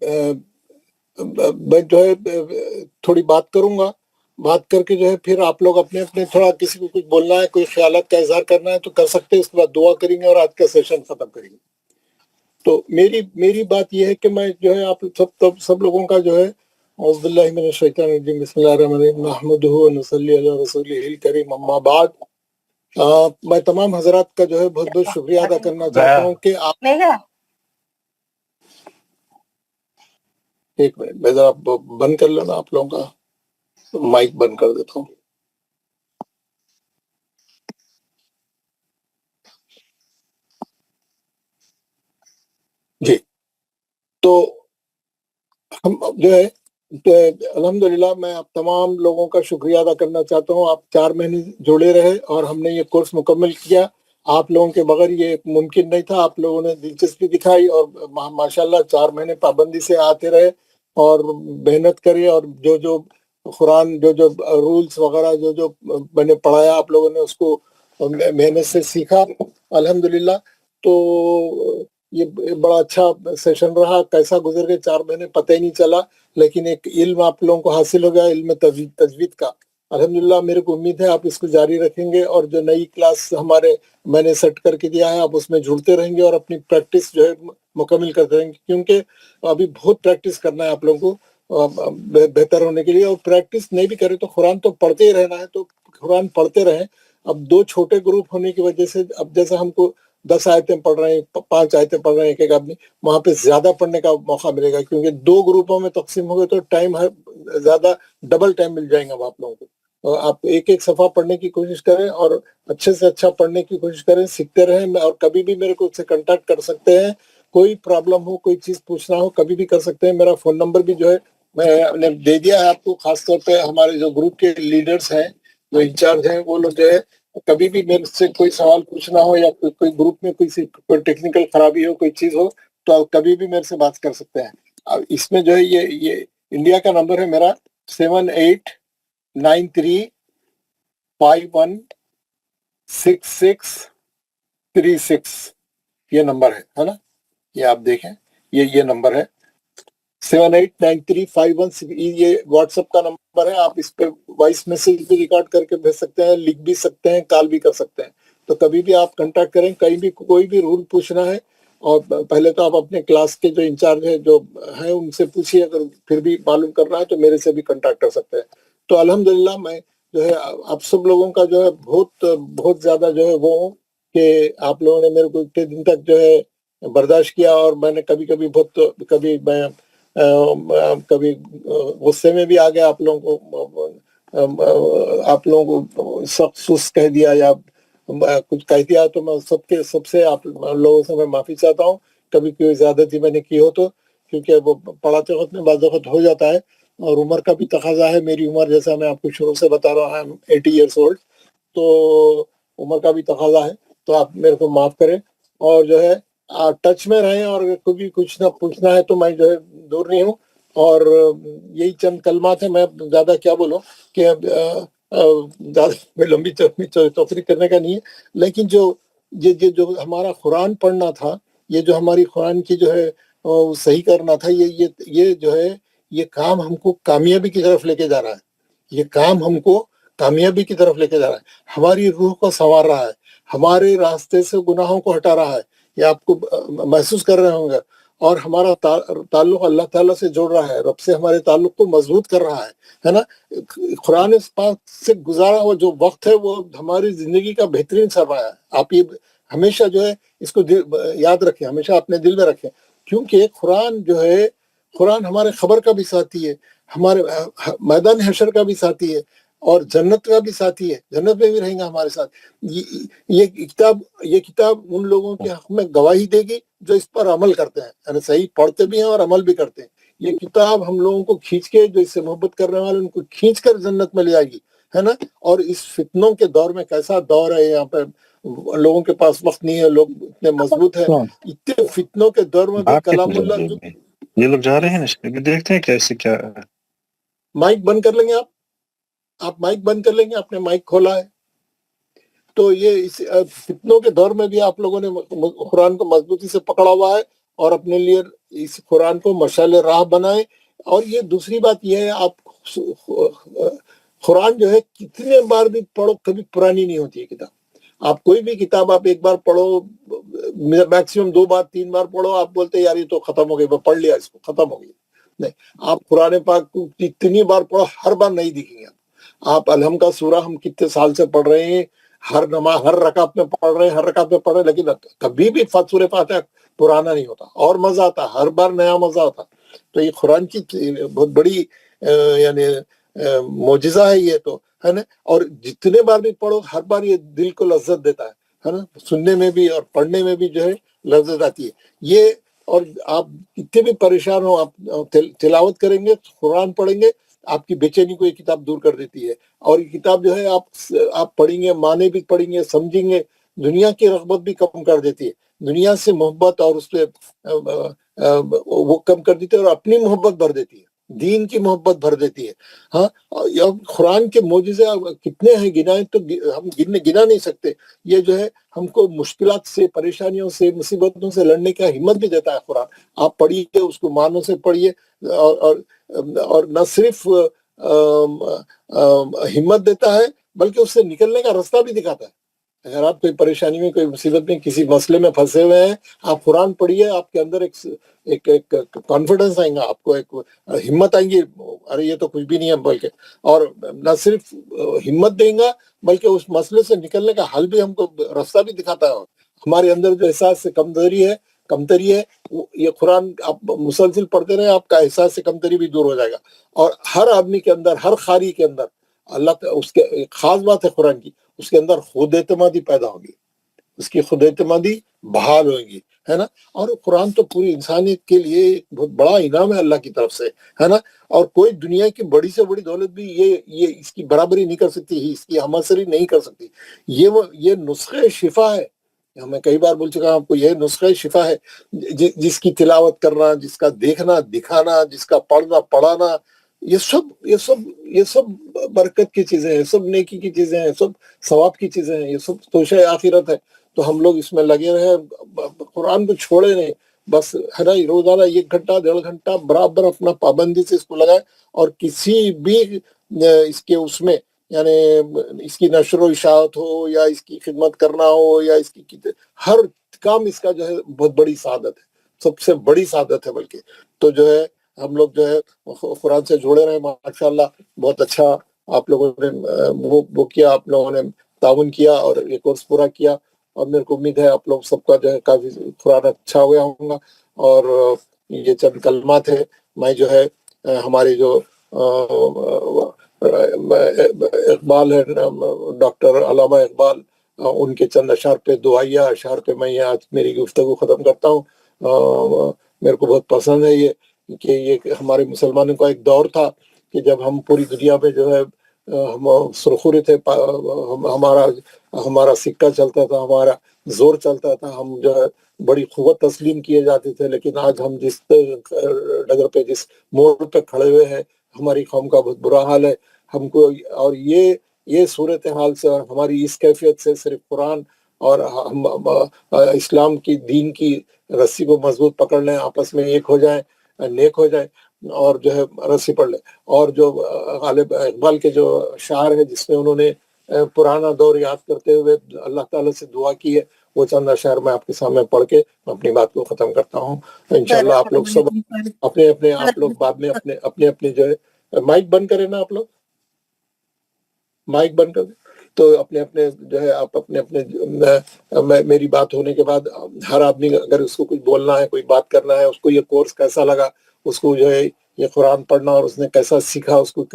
میں جو ہے تھوڑی بات کروں گا، بات کر کے جو ہے پھر آپ لوگ اپنے اپنے تھوڑا کسی کو کچھ بولنا ہے، کوئی خیالات کا اظہار کرنا ہے تو کر سکتے ہیں، اس کے بعد دعا کریں گے اور آج کا سیشن ختم کریں گے۔ تو میری بات یہ ہے کہ میں جو ہے آپ سب لوگوں کا جو ہے اعوذ باللہ من الشیطان الرجیم بسم اللہ الرحمن الرحیم نحمدہ ونصلی علی رسولہ الکریم اما بعد۔ میں تمام حضرات کا جو ہے بہت بہت شکریہ ادا کرنا چاہتا ہوں کہ آپ ایک منٹ میں ذرا بند کر لینا، آپ لوگوں کا مائک بند کر دیتا ہوں۔ جی، تو ہم جو ہے الحمدللہ میں آپ تمام لوگوں کا شکریہ ادا کرنا چاہتا ہوں۔ آپ 4 مہینے جڑے رہے اور ہم نے یہ کورس مکمل کیا۔ آپ لوگوں کے بغیر یہ ممکن نہیں تھا، آپ لوگوں نے دلچسپی دکھائی اور ماشاءاللہ 4 مہینے پابندی سے آتے رہے اور محنت کرے، اور جو قرآن جو رولز وغیرہ جو میں نے پڑھایا آپ لوگوں نے اس کو محنت سے سیکھا الحمدللہ۔ تو یہ بڑا اچھا سیشن رہا، کیسا گزر گئے 4 مہینے پتہ ہی نہیں چلا، لیکن ایک علم آپ لوگوں کو حاصل ہو گیا، علم تجوید کا الحمدللہ۔ میرے کو امید ہے آپ اس کو جاری رکھیں گے، اور جو نئی کلاس میں نے سیٹ کر کے دیا ہے آپ اس میں جڑتے رہیں گے اور اپنی پریکٹس جو ہے مکمل کرتے رہیں گے، کیونکہ ابھی بہت پریکٹس کرنا ہے آپ لوگوں کو بہتر ہونے کے لیے۔ اور پریکٹس نہیں بھی کرے تو قرآن تو پڑھتے ہی رہنا ہے، تو قرآن پڑھتے رہیں۔ اب 2 چھوٹے گروپ ہونے کی وجہ سے اب جیسے ہم کو 10 آیتیں پڑھ رہے ہیں، 5 آیتیں پڑھ رہے ہیں ایک آدمی، وہاں پہ زیادہ پڑھنے کا موقع ملے گا، کیونکہ 2 گروپوں میں تقسیم ہو گئے تو ٹائم زیادہ ڈبل ٹائم مل جائیں گا آپ لوگوں کو۔ آپ ایک صفحہ پڑھنے کی کوشش کریں اور اچھے سے اچھا پڑھنے کی کوشش کریں، سیکھتے رہیں، اور کبھی بھی میرے کو سے کنٹیکٹ کر سکتے ہیں، کوئی پرابلم ہو، کوئی چیز پوچھنا ہو کبھی بھی کر سکتے ہیں۔ میرا فون نمبر بھی جو ہے میں نے دے دیا ہے آپ کو، خاص طور پہ ہمارے جو گروپ کے لیڈرز ہیں، جو انچارج ہیں، وہ لوگ جو ہے کبھی بھی میرے سے کوئی سوال پوچھنا ہو یا کوئی گروپ میں کوئی ٹیکنیکل خرابی ہو، کوئی چیز ہو، تو آپ کبھی بھی میرے سے بات کر سکتے ہیں۔ اب اس میں جو ہے یہ انڈیا کا نمبر ہے میرا 7893516636، یہ نمبر ہے نا، یہ آپ دیکھیں، یہ نمبر ہے 789351، یہ واٹس ایپ کا نمبر ہے۔ آپ اس پہ وائس میسج بھی ریکارڈ کر کے بھیج سکتے ہیں، لکھ بھی سکتے ہیں، کال بھی کر سکتے ہیں۔ تو کبھی بھی آپ کنٹیکٹ کریں، کہیں بھی کوئی بھی رول پوچھنا ہے، اور پہلے تو آپ اپنے کلاس کے جو انچارج ہیں جو ہیں ان سے پوچھیے، اگر پھر بھی معلوم کرنا ہے تو میرے سے بھی کنٹیکٹ کر سکتے ہیں۔ تو الحمدللہ میں جو ہے آپ سب لوگوں کا جو ہے بہت زیادہ جو ہے وہ ہوں کہ آپ لوگوں نے میرے کو اتنے دن تک جو ہے برداشت کیا، اور میں نے کبھی کبھی غصے میں بھی آ گیا، آپ لوگوں کو سخت سست کہہ دیا یا کچھ کہہ دیا، تو میں سب سے آپ لوگوں سے میں معافی چاہتا ہوں، کبھی کوئی زیادتی میں نے کی ہو تو، کیونکہ وہ پڑھاتے وقت میں بعض وقت ہو جاتا ہے، اور عمر کا بھی تقاضا ہے۔ میری عمر جیسا میں آپ کو شروع سے بتا رہا ہوں 80 ایئرس اولڈ، تو عمر کا بھی تقاضا ہے، تو آپ میرے کو معاف کریں، اور جو ہے ٹچ میں رہیں، اور اگر کچھ نہ پوچھنا ہے تو میں جو ہے دور نہیں ہوں۔ اور یہی چند کلمات ہیں، میں زیادہ کیا بولوں کہ زیادہ لمبی تفریح کرنے کا نہیں ہے، لیکن جو ہمارا قرآن پڑھنا تھا، یہ جو ہماری قرآن کی جو ہے صحیح کرنا تھا، یہ جو ہے یہ کام ہم کو کامیابی کی طرف لے کے جا رہا ہے، یہ کام ہم کو کامیابی کی طرف لے کے جا رہا ہے، ہماری روح کو سنوار رہا ہے، ہمارے راستے سے گناہوں کو ہٹا رہا ہے، یہ آپ کو محسوس کر رہے ہوں گے، اور ہمارا تعلق اللہ تعالیٰ سے جوڑ رہا ہے، رب سے ہمارے تعلق کو مضبوط کر رہا ہے نا۔ قرآن پاک سے گزارا ہوا جو وقت ہے وہ ہماری زندگی کا بہترین سرمایہ ہے۔ آپ یہ ہمیشہ جو ہے اس کو یاد رکھیں، ہمیشہ اپنے دل میں رکھیں، کیونکہ قرآن ہمارے خبر کا بھی ساتھی ہے، ہمارے میدان حشر کا بھی ساتھی ہے، اور جنت کا بھی ساتھی ہے، جنت میں بھی رہیں گا ہمارے ساتھ۔ یہ کتاب ان لوگوں کے حق میں گواہی دے گی جو اس پر عمل کرتے ہیں، یعنی صحیح پڑھتے بھی ہیں اور عمل بھی کرتے ہیں۔ یہ کتاب ہم لوگوں کو کھینچ کے، جو اس سے محبت کرنے والے ان کو کھینچ کر جنت میں لے آئے گی، ہے نا۔ اور اس فتنوں کے دور میں، کیسا دور ہے یہاں پہ، لوگوں کے پاس وقت نہیں ہے، لوگ اتنے مضبوط ہیں، اتنے فتنوں کے دور میں بھی کلام اللہ یہ لوگ جا رہے ہیں نا، دیکھتے ہیں کیسے کیا۔ مائک بند کر لیں گے آپ مائک بند کر لیں گے، آپ نے مائک کھولا ہے تو یہ اس فتنوں کے دور میں بھی آپ لوگوں نے قرآن کو مضبوطی سے پکڑا ہوا ہے، اور اپنے لیے اس قرآن کو مشعل راہ بنائیں. اور یہ دوسری بات یہ ہے، آپ قرآن جو ہے کتنے بار بھی پڑھو کبھی پرانی نہیں ہوتی ہے کتاب. آپ کوئی بھی کتاب آپ ایک بار پڑھو، میکسیمم 2 بار 3 بار پڑھو، آپ بولتے یار یہ تو ختم ہو گئی، میں پڑھ لیا اس کو، ختم ہو گئی. نہیں، آپ قرآن پاک کو کتنی بار پڑھو، ہر بار نہیں دکھیں گے. آپ الحم کا سورہ ہم کتنے سال سے پڑھ رہے ہیں، ہر نماز ہر رکعت میں پڑھ رہے ہیں، لیکن کبھی بھی سورہ فاتحہ پرانا نہیں ہوتا، اور مزہ آتا، ہر بار نیا مزہ آتا. تو یہ قرآن کی بہت بڑی یعنی معجزہ ہے یہ تو، ہے نا. اور جتنے بار بھی پڑھو ہر بار یہ دل کو لذت دیتا ہے نا، سننے میں بھی اور پڑھنے میں بھی جو ہے لذت آتی ہے یہ. اور آپ کتنے بھی پریشان ہو، آپ تلاوت کریں گے، قرآن پڑھیں گے، آپ کی بے چینی کو یہ کتاب دور کر دیتی ہے. اور یہ کتاب جو ہے آپ پڑھیں گے، معنی بھی پڑھیں گے، سمجھیں گے، دنیا کی رغبت بھی کم کر دیتی ہے، دنیا سے محبت اور اس پہ وہ کم کر دیتی ہے، اور اپنی محبت بھر دیتی ہے، دین کی محبت بھر دیتی ہے. ہاں، قرآن کے معجزے کتنے ہیں، گنائیں تو ہم گنا نہیں سکتے. یہ جو ہے ہم کو مشکلات سے، پریشانیوں سے، مصیبتوں سے لڑنے کا ہمت بھی دیتا ہے قرآن. آپ پڑھیے، اس کو معنوں سے پڑھیے، اور نہ صرف ہمت دیتا ہے بلکہ اس سے نکلنے کا راستہ بھی دکھاتا ہے. اگر آپ کوئی پریشانی میں، کوئی مصیبت میں، کسی مسئلے میں پھنسے ہوئے ہیں، آپ قرآن پڑھیے، آپ کے اندر ایک کانفیڈنس آئے گا، آپ کو ایک ہمت آئیں گی، ارے یہ تو کچھ بھی نہیں ہے بلکہ. اور نہ صرف ہمت دیں گا بلکہ اس مسئلے سے نکلنے کا حل بھی ہم کو راستہ بھی دکھاتا ہے. ہمارے اندر جو احساس سے کمتری ہے، یہ قرآن آپ مسلسل پڑھتے رہے، آپ کا احساس سے کمتری بھی دور ہو جائے گا. اور ہر آدمی کے اندر، ہر قاری کے اندر اللہ کا، اس کے ایک خاص بات ہے قرآن کی، اس کے اندر خود اعتمادی پیدا ہوگی، اس کی خود اعتمادی بحال ہوگی، ہے نا. اور قرآن تو پوری انسانیت کے لیے ایک بہت بڑا انعام ہے اللہ کی طرف سے، ہے نا. اور کوئی دنیا کی بڑی سے بڑی دولت بھی یہ اس کی برابری نہیں کر سکتی، اس کی ہمسری نہیں کر سکتی. یہ نسخہ شفا ہے. میں کئی بار بول چکا ہوں آپ کو، یہ نسخہ شفا ہے. جس کی تلاوت کرنا، جس کا دیکھنا دکھانا، جس کا پڑھنا پڑھانا، یہ سب برکت کی چیزیں ہیں، سب نیکی کی چیزیں ہیں، سب ثواب کی چیزیں ہیں، یہ سب توشہ آخرت ہے. تو ہم لوگ اس میں لگے رہے، قرآن کو چھوڑے نہیں، بس ہے نا. روزانہ 1 گھنٹہ 1.5 گھنٹہ برابر اپنا پابندی سے اس کو لگائے، اور کسی بھی اس کے اس میں یعنی اس کی نشر و اشاعت ہو، یا اس کی خدمت کرنا ہو، یا اس کی ہر کام اس کا جو ہے بہت بڑی سعادت ہے، سب سے بڑی سعادت ہے بلکہ. تو جو ہے ہم لوگ جو ہے قرآن سے جڑے رہے، ماشاءاللہ. بہت اچھا آپ لوگوں نے وہ کیا، آپ لوگوں نے تعاون کیا اور یہ کورس پورا کیا. اور میرے کو امید ہے آپ لوگ سب کا جو ہے کافی قرآن اچھا ہوا ہوں گا. اور یہ چند کلمات ہے، میں جو ہے ہمارے جو اقبال ہے، ڈاکٹر علامہ اقبال، ان کے چند اشعار پہ، دعائیہ اشعار پہ میں آج میری گفتگو ختم کرتا ہوں. میرے کو بہت پسند ہے یہ، کہ یہ ہمارے مسلمانوں کا ایک دور تھا کہ جب ہم پوری دنیا پہ جو ہے ہم سرخوری تھے، ہمارا سکہ چلتا تھا، ہمارا زور چلتا تھا، ہم جو ہے بڑی قوت تسلیم کیے جاتے تھے. لیکن آج ہم جس ڈگر پہ، جس موڑ پہ کھڑے ہوئے ہیں، ہماری قوم کا بہت برا حال ہے. ہم کو اور یہ صورتحال سے اور ہماری اس کیفیت سے صرف قرآن اور ہم اسلام کی دین کی رسی کو مضبوط پکڑ لیں، آپس میں ایک ہو جائیں، نیک ہو جائیں، اور جو ہے رسی پڑھ لیں. اور جو غالب اقبال کے جو شعر ہے، جس میں انہوں نے پرانا دور یاد کرتے ہوئے اللہ تعالیٰ سے دعا کی ہے، وہ چند اشعار میں آپ کے سامنے پڑھ کے اپنی بات کو ختم کرتا ہوں. انشاءاللہ آپ لوگ سب اپنے آپ لوگ بعد میں اپنے جو ہے مائک بند کریں نا، آپ لوگ مائک بند کر دیں. تو اپنے جو ہے آپ اپنے میری بات ہونے کے بعد ہر آدمی اگر اس کو کچھ بولنا ہے، کوئی بات کرنا ہے، اس کو یہ کورس کیسا لگا، اس کو جو ہے یہ قرآن پڑھنا اور اس نے کیسا سیکھا، اس کو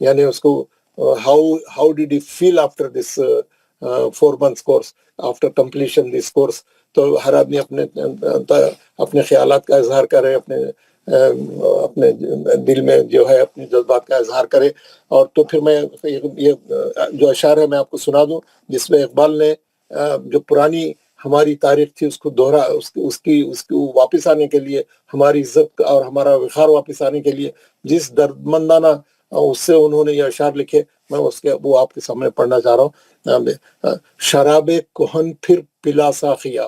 یعنی اس کو how did he feel after this 4 months course, after completion this course. تو ہر آدمی اپنے خیالات کا اظہار کرے، اپنے دل میں جو ہے اپنے جذبات کا اظہار کرے. اور تو پھر میں یہ جو اشعار ہے میں آپ کو سنا دوں، جس میں اقبال نے جو پرانی ہماری تاریخ تھی اس کو دوہرا، اس کو واپس آنے کے لیے، ہماری عزت اور ہمارا وقار واپس آنے کے لیے جس دردمندانہ اس سے انہوں نے یہ اشعار لکھے، میں وہ آپ کے سامنے پڑھنا چاہ رہا ہوں. شراب کہن پھر پلا ساقیا،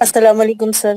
Assalamu alaikum, sir.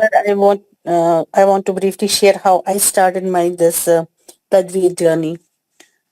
Sir, I want to briefly share how I started my this tajweed journey.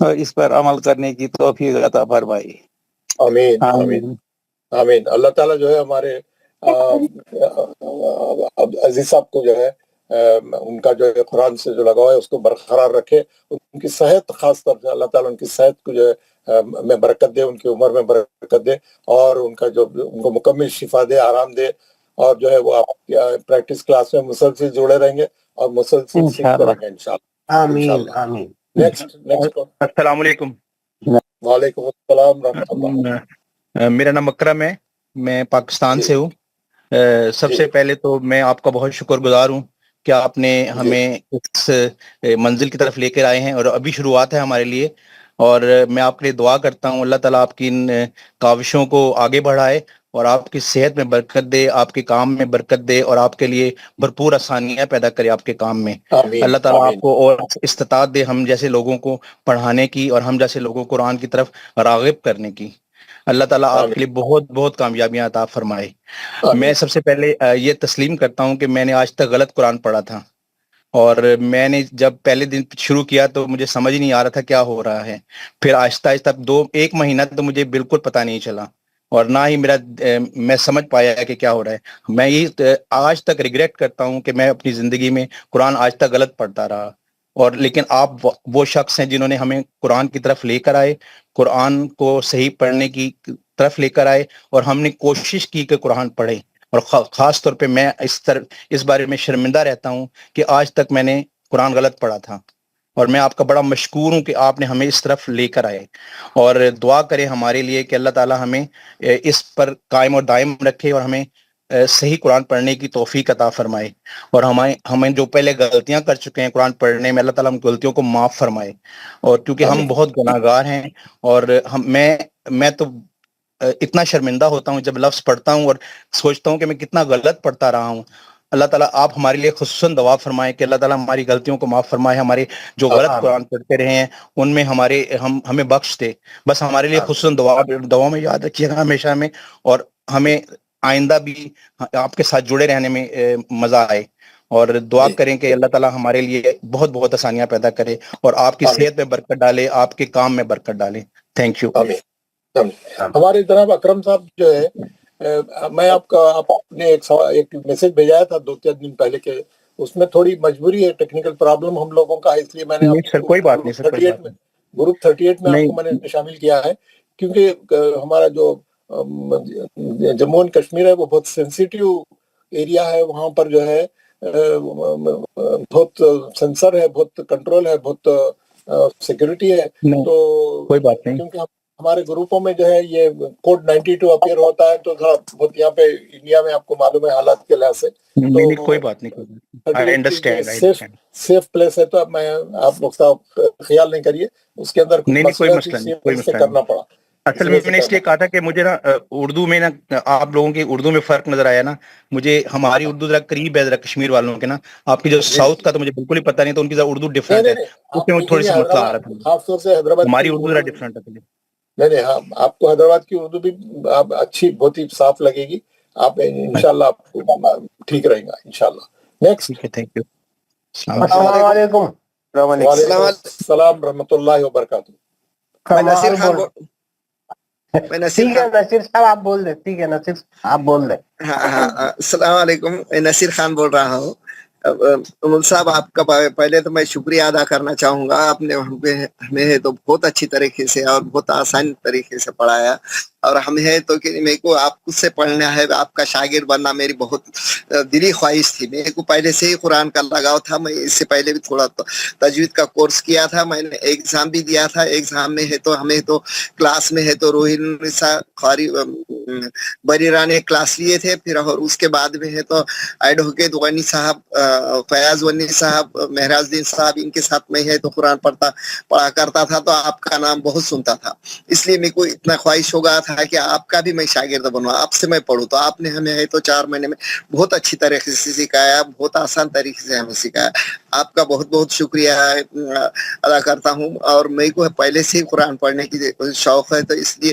اور اس پر عمل کرنے کی توفیق عطا فرمائے. آمین آمین آمین. آمین. اللہ تعالیٰ جو ہے ہمارے عزیز صاحب کو جو ہے ان کا جو ہے قرآن سے جو لگاؤ ہے اس کو برقرار رکھے. ان کی صحت خاص طور سے اللہ تعالیٰ ان کی صحت کو جو ہے میں برکت دے, ان کی عمر میں برکت دے, اور ان کا جو ان کو مکمل شفا دے, آرام دے, اور جو ہے وہ آپ پریکٹس کلاس میں مسلسل جڑے رہیں گے اور مسلسل سیکھتے رہیں گے انشاءاللہ. آمین آمین. نیکسٹ. السلام علیکم. وعلیکم السلام ورحمۃ اللہ. میرا نام اکرم ہے, میں پاکستان جی. سے ہوں. سب جی. سے پہلے تو میں آپ کا بہت شکر گزار ہوں کہ آپ نے ہمیں اس منزل کی طرف لے کر آئے ہیں, اور ابھی شروعات ہے ہمارے لیے. اور میں آپ کے لیے دعا کرتا ہوں اللہ تعالیٰ آپ کی ان کاوشوں کو آگے بڑھائے اور آپ کی صحت میں برکت دے, آپ کے کام میں برکت دے, اور آپ کے لیے بھرپور آسانیاں پیدا کرے آپ کے کام میں. آمین اللہ تعالیٰ آمین آپ کو اور استطاعت دے ہم جیسے لوگوں کو پڑھانے کی اور ہم جیسے لوگوں کو قرآن کی طرف راغب کرنے کی. اللہ تعالیٰ آپ کے لیے بہت بہت کامیابیاں عطا فرمائے. میں سب سے پہلے یہ تسلیم کرتا ہوں کہ میں نے آج تک غلط قرآن پڑھا تھا, اور میں نے جب پہلے دن شروع کیا تو مجھے سمجھ نہیں آ رہا تھا کیا ہو رہا ہے. پھر آہستہ آہستہ ایک مہینہ تو مجھے بالکل پتہ نہیں چلا, اور نہ ہی میں سمجھ پایا کہ کیا ہو رہا ہے. میں یہ آج تک ریگریٹ کرتا ہوں کہ میں اپنی زندگی میں قرآن آج تک غلط پڑھتا رہا. اور لیکن آپ وہ شخص ہیں جنہوں نے ہمیں قرآن کی طرف لے کر آئے, قرآن کو صحیح پڑھنے کی طرف لے کر آئے, اور ہم نے کوشش کی کہ قرآن پڑھیں. اور خاص طور پہ میں اس بارے میں شرمندہ رہتا ہوں کہ آج تک میں نے قرآن غلط پڑھا تھا, اور میں آپ کا بڑا مشکور ہوں کہ آپ نے ہمیں اس طرف لے کر آئے. اور دعا کریں ہمارے لیے کہ اللہ تعالیٰ ہمیں اس پر قائم اور دائم رکھے اور ہمیں صحیح قرآن پڑھنے کی توفیق عطا فرمائے. اور ہمیں جو پہلے غلطیاں کر چکے ہیں قرآن پڑھنے میں, اللہ تعالیٰ ہم غلطیوں کو معاف فرمائے. اور کیونکہ ہم بہت گناہ گار ہیں, اور میں تو اتنا شرمندہ ہوتا ہوں جب لفظ پڑھتا ہوں اور سوچتا ہوں کہ میں کتنا غلط پڑھتا رہا ہوں. اللہ تعالیٰ آپ ہمارے لیے خصوصاً دعا فرمائے کہ اللہ تعالیٰ ہماری غلطیوں کو معاف فرمائے, ہمارے جو غلط قرآن پڑھتے رہے ہیں ان میں ہمیں بخش دے. بس ہمارے لیے خصوصاً دعا میں یاد رکھیے گا ہمیشہ میں, اور ہمیں آئندہ بھی آپ کے ساتھ جڑے رہنے میں مزہ آئے. اور دعا کریں کہ اللہ تعالیٰ ہمارے لیے بہت بہت آسانیاں پیدا کرے اور آپ کی صحت میں برکت ڈالے, آپ کے کام میں برکت ڈالے. Thank you. ہمارے جناب اکرم صاحب جو ہے, میں آپ نے ایک میسج بھیجایا تھا 2-3 دن پہلے کے, اس میں تھوڑی مجبوری ہے, ٹیکنیکل پرابلم ہم لوگوں کا, اس لیے میں نے کوئی بات نہیں سر, گروپ 38 میں آپ کو میں نے شامل کیا ہے, کیونکہ ہمارا جو جموں اینڈ کشمیر ہے وہ بہت سینسیٹیو ایریا ہے. وہاں پر جو ہے بہت سینسر ہے, بہت کنٹرول ہے, بہت سیکورٹی ہے. تو کوئی بات نہیں, کیونکہ ہمارے گروپوں میں جو ہے یہ کوڈ 92 اپیئر ہوتا ہے, تو تھوڑا بہت یہاں پہ انڈیا میں آپ کو معلوم ہے حالات کے لحاظ سے کوئی بات نہیں, سیف پلیس ہے. تو اب میں آپ لوگ خیال نہیں کریے, اس کے اندر کوئی مسئلہ نہیں کرنا پڑا. اصل میں نے اس لیے کہا تھا کہ مجھے نا اردو میں نا آپ لوگوں کی اردو میں فرق نظر آیا نا, مجھے ہماری اردو ذرا قریب ہے ذرا کشمیر والوں کے نا, آپ کی جو ساؤتھ کا تو مجھے بالکل ہی پتہ نہیں, تو ان کی ذرا اردو ڈفرینٹ ہے, اس میں تھوڑی سی مسئلہ آ رہا تھا. خاص طور سے حیدرآباد ہماری اردو ذرا ڈفرینٹ ہے. نہیں ہاں, آپ کو حیدرآباد کی اردو بھی اچھی بہت ہی صاف لگے گی. آپ انشاءاللہ آپ کو ٹھیک رہے گا انشاءاللہ. نیکسٹ. Thank you. السلام علیکم. وعلیکم السلام ورحمۃ اللہ وبرکاتہ. میں نصیر خان ٹھیک ہے نصیر صاحب آپ بول دیں. ٹھیک ہے نصیر آپ بول دیں. السلام علیکم, میں نصیر خان بول رہا ہوں. مول صاحب آپ کا پہلے تو میں شکریہ ادا کرنا چاہوں گا, آپ نے ہمیں تو بہت اچھی طریقے سے اور بہت آسان طریقے سے پڑھایا, اور ہمیں تو کہ میرے کو آپ خود سے پڑھنا ہے, آپ کا شاگرد بننا میری بہت دلی خواہش تھی. میرے کو پہلے سے ہی قرآن کا لگاؤ تھا, میں اس سے پہلے بھی تھوڑا تجوید کا کورس کیا تھا, میں نے ایگزام بھی دیا تھا. ایگزام میں ہے تو ہمیں تو کلاس میں ہے تو روحی النساء قاری بریرہ نے کلاس لیے تھے, پھر اور اس کے بعد میں ہے تو ایڈوکیٹ غنی صاحب, فیاض غنی صاحب, مہراج الدین صاحب, ان کے ساتھ میں ہے تو قرآن پڑھا کرتا تھا. تو آپ کا نام بہت سنتا تھا, اس لیے میرے کو اتنا خواہش ہو گیا تھا کہ آپ کا بھی میں شاگرد بنوں, آپ سے میں پڑھوں. تو آپ نے ہمیں ہے تو 4 مہینے میں بہت اچھی طریقے سے سکھایا, بہت آسان طریقے سے ہمیں سکھایا. آپ کا بہت بہت شکریہ ادا کرتا ہوں. اور میرے کو پہلے سے ہی قرآن پڑھنے کی شوق ہے, تو اس لیے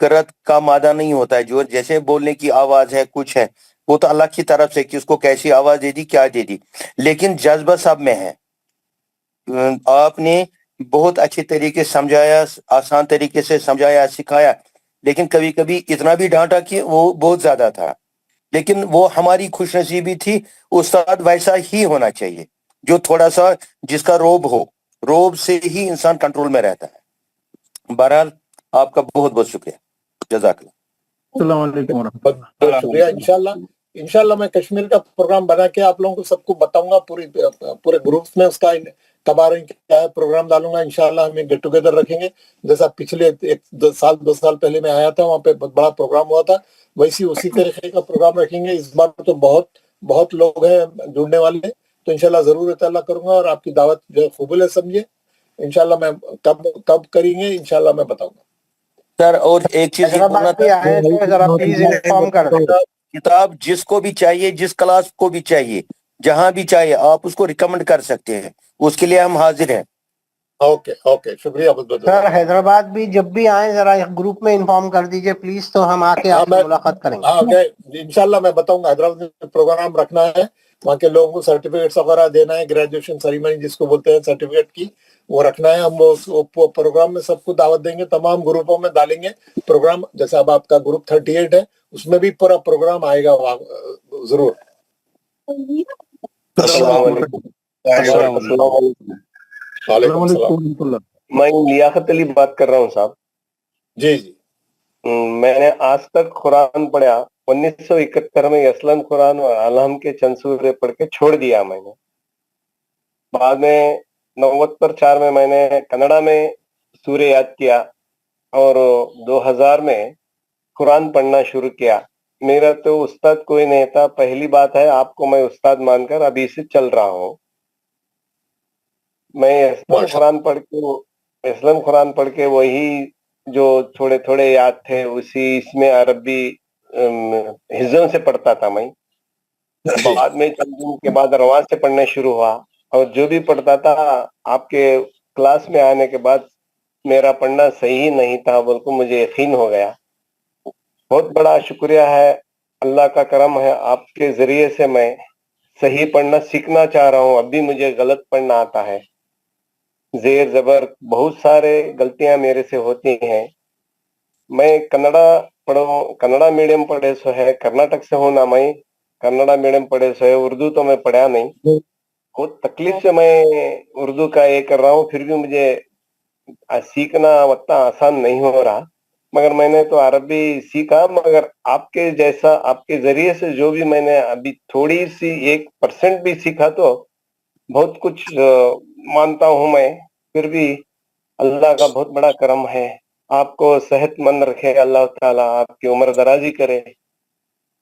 قرت کا مادہ نہیں ہوتا ہے. جو جیسے بولنے کی آواز ہے کچھ ہے وہ تو اللہ کی طرف سے کہ اس کو کیسی آواز دے دی کیا دے دی, لیکن جذبہ سب میں ہے. آپ نے بہت اچھے طریقے سے سمجھایا, آسان طریقے سے سمجھایا, سکھایا, لیکن کبھی کبھی اتنا بھی ڈانٹا کہ وہ بہت زیادہ تھا. لیکن وہ ہماری خوش نصیبی تھی. استاد ویسا ہی ہونا چاہیے جو تھوڑا سا جس کا روب سے ہی انسان کنٹرول میں رہتا ہے. بہرحال آپ کا بہت بہت شکریہ. جزاک اللہ. السلام علیکم ورحمۃ بہت بہت شکریہ. انشاءاللہ میں کشمیر کا پروگرام بنا کے آپ لوگوں کو سب کو بتاؤں گا, پورے گروپس میں اس کا تبارک کیا ہے پروگرام ڈالوں گا. انشاءاللہ ہم ایک گیٹ ٹوگیدر رکھیں گے, جیسا پچھلے 2 سال پہلے میں آیا تھا وہاں پہ بہت بڑا پروگرام ہوا تھا, ویسی اسی طریقے کا پروگرام رکھیں گے. اس بار تو بہت لوگ ہیں جڑنے والے ہیں, تو انشاءاللہ ضرور اطلاع کروں گا, اور آپ کی دعوت جو ہے قبول ہے سمجھے. انشاءاللہ میں کب کریں گے انشاءاللہ میں بتاؤں گا. سر اور ایک چیز یہ بولنا حیدرآباد بھی آئے تھے, ذرا پلیز انفارم کر دیں. کتاب جس کو بھی چاہیے, جس کلاس کو بھی چاہیے, جہاں بھی چاہیے آپ اس کو ریکمنڈ کر سکتے ہیں, اس کے لیے ہم حاضر ہیں. اوکے شکریہ بہت بہت. سر حیدرآباد بھی جب بھی آئیں ذرا گروپ میں انفارم کر دیجئے پلیز, تو ہم آ کے آپ سے ملاقات کریں گے. انشاءاللہ میں بتاؤں گا. حیدرآباد میں پروگرام رکھنا ہے, وہاں کے لوگوں کو سرٹیفکیٹس وغیرہ دینا ہے, گریجویشن سیریمنی جس کو بولتے ہیں سرٹیفکیٹ کی, وہ رکھنا ہے. ہم پروگرام میں سب کو دعوت دیں گے, تمام گروپوں میں ڈالیں گے پروگرام. جیسے اب آپ کا گروپ 38 ہے, اس میں بھی پورا پروگرام آئے گا ضرور. السلام علیکم. وعلیکم السلام. میں لیاقت علی بات کر رہا ہوں صاحب. جی میں نے آج تک قرآن پڑھا. 1971 میں اسلم قرآن اور الحم کے چند سورے پڑھ کے چھوڑ دیا میں نے. بعد میں 94 میں نے کنڑا میں سورے یاد کیا, اور 2000 میں قرآن پڑھنا شروع کیا. میرا تو استاد کوئی نہیں تھا. پہلی بات ہے آپ کو میں استاد مان کر ابھی سے چل رہا ہوں. میں اسلم قرآن پڑھ کے وہی جو تھوڑے یاد تھے اس میں عربی حزوں سے پڑھتا تھا میں. بعد میں چند دن کے بعد رواں سے پڑھنا شروع ہوا, اور جو بھی پڑھتا تھا آپ کے کلاس میں آنے کے بعد میرا پڑھنا صحیح نہیں تھا بلکہ مجھے یقین ہو گیا. بہت بڑا شکریہ ہے, اللہ کا کرم ہے. آپ کے ذریعے سے میں صحیح پڑھنا سیکھنا چاہ رہا ہوں. اب بھی مجھے غلط پڑھنا آتا ہے, زیر زبر بہت سارے غلطیاں میرے سے ہوتی ہیں. میں کنڑا میڈیم پڑھے سو ہے, کرناٹک سے ہوں نا. میں کنڑا میڈیم پڑھے سو ہے, اردو تو میں پڑھا نہیں. بہت تکلیف سے میں اردو کا یہ کر رہا ہوں, پھر بھی مجھے سیکھنا اتنا آسان نہیں ہو رہا. مگر میں نے تو عربی سیکھا, مگر آپ کے جیسا آپ کے ذریعے سے جو بھی میں نے ابھی تھوڑی سی 1% بھی سیکھا تو بہت کچھ مانتا ہوں میں. پھر بھی اللہ کا بہت بڑا کرم ہے. آپ کو صحت مند رکھے اللہ تعالیٰ, آپ کی عمر درازی کرے